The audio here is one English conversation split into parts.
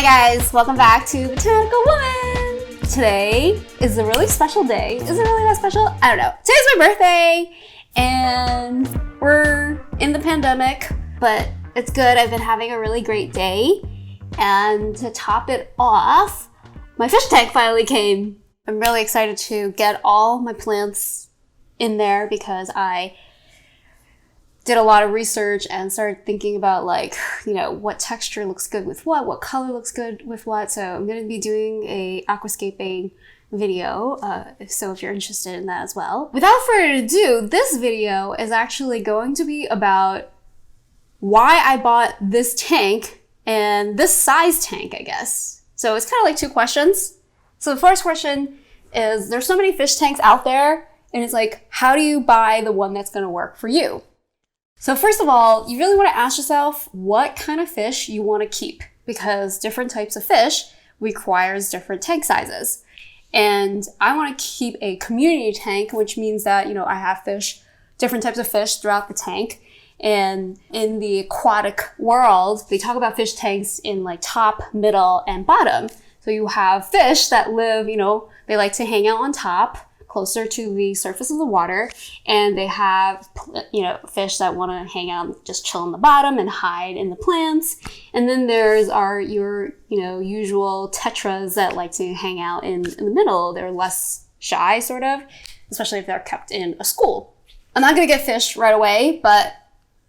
Hi guys, welcome back to Botanical Woman. Today is a really special day. Is it really that special? I don't know. Today's my birthday and we're in the pandemic, but it's good. I've been having a really great day. And to top it off, my fish tank finally came. I'm really excited to get all my plants in there because I did a lot of research and started thinking about what texture looks good with what color looks good with what. So I'm going to be doing a aquascaping video, so if you're interested in that as well. Without further ado, this video is actually going to be about why I bought this tank and this size tank, I guess. So it's kind of like two questions. So the first question is, there's so many fish tanks out there, and it's like, how do you buy the one that's going to work for you? So first of all, you really want to ask yourself what kind of fish you want to keep, because different types of fish requires different tank sizes. And I want to keep a community tank, which means that, I have different types of fish throughout the tank. And in the aquatic world, they talk about fish tanks in top, middle, and bottom. So you have fish that live, they like to hang out on top, closer to the surface of the water, and they have fish that want to hang out, just chill on the bottom and hide in the plants. And then there's your usual tetras that like to hang out in the middle. They're less shy, sort of, especially if they're kept in a school. I'm not gonna get fish right away, but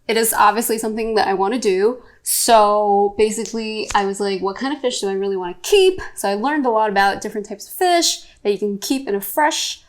it is obviously something that I want to do. So basically I was like, what kind of fish do I really want to keep? So I learned a lot about different types of fish that you can keep in a freshwater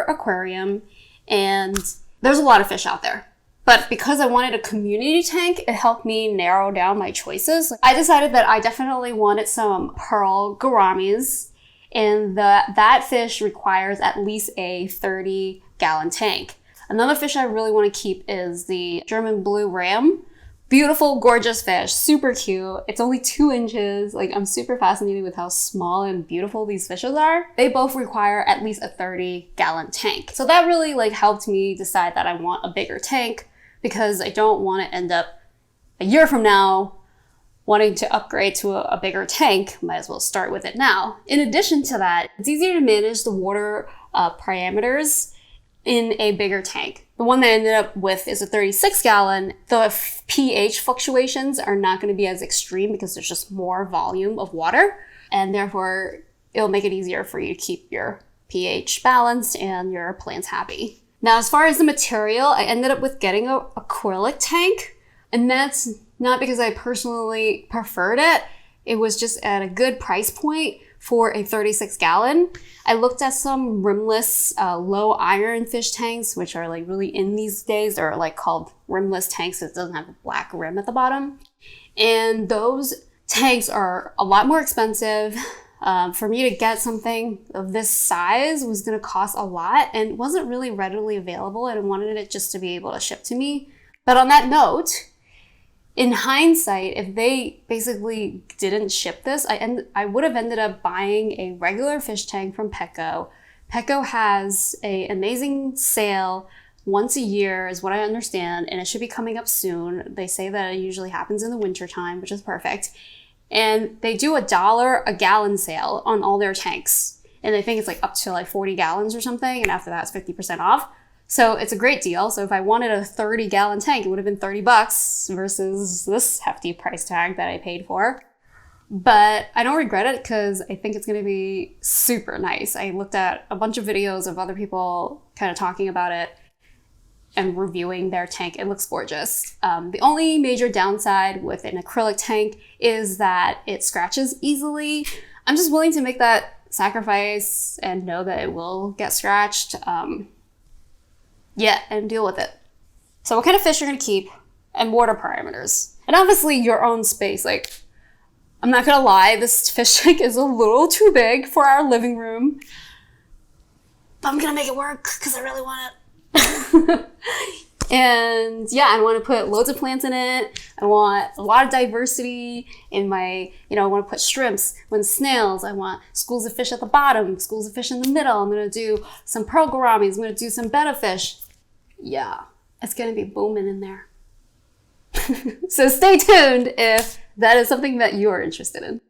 aquarium, and there's a lot of fish out there. But because I wanted a community tank, it helped me narrow down my choices. I decided that I definitely wanted some pearl gouramis, and that fish requires at least a 30-gallon tank. Another fish I really want to keep is the German blue ram. Beautiful, gorgeous fish, super cute. It's only 2 inches. I'm super fascinated with how small and beautiful these fishes are. They both require at least a 30-gallon tank. So that really helped me decide that I want a bigger tank, because I don't want to end up a year from now wanting to upgrade to a bigger tank. Might as well start with it now. In addition to that, it's easier to manage the water parameters in a bigger tank. The one that I ended up with is a 36-gallon. The pH fluctuations are not going to be as extreme because there's just more volume of water, and therefore it'll make it easier for you to keep your pH balanced and your plants happy. Now, as far as the material, I ended up with getting an acrylic tank, and that's not because I personally preferred it. It was just at a good price point for a 36-gallon. I looked at some rimless low iron fish tanks, which are really in these days. They're called rimless tanks. It doesn't have a black rim at the bottom. And those tanks are a lot more expensive. For me to get something of this size was gonna cost a lot, and it wasn't really readily available, and I wanted it just to be able to ship to me. But on that note, in hindsight, if they basically didn't ship this, I would have ended up buying a regular fish tank from Petco. Petco has an amazing sale once a year, is what I understand, and it should be coming up soon. They say that it usually happens in the winter time, which is perfect. And they do $1 a gallon sale on all their tanks. And I think it's up to 40 gallons or something, and after that it's 50% off. So it's a great deal. So if I wanted a 30-gallon tank, it would have been $30 versus this hefty price tag that I paid for. But I don't regret it because I think it's going to be super nice. I looked at a bunch of videos of other people kind of talking about it and reviewing their tank. It looks gorgeous. The only major downside with an acrylic tank is that it scratches easily. I'm just willing to make that sacrifice and know that it will get scratched. And deal with it. So what kind of fish you're gonna keep, and water parameters. And obviously your own space. I'm not gonna lie, this fish tank is a little too big for our living room. But I'm gonna make it work because I really want it. And yeah, I want to put loads of plants in it. I want a lot of diversity in my, I want to put shrimps, snails. I want schools of fish at the bottom, schools of fish in the middle. I'm going to do some pearl gouramis. I'm going to do some betta fish. Yeah, it's going to be booming in there. So stay tuned if that is something that you are interested in.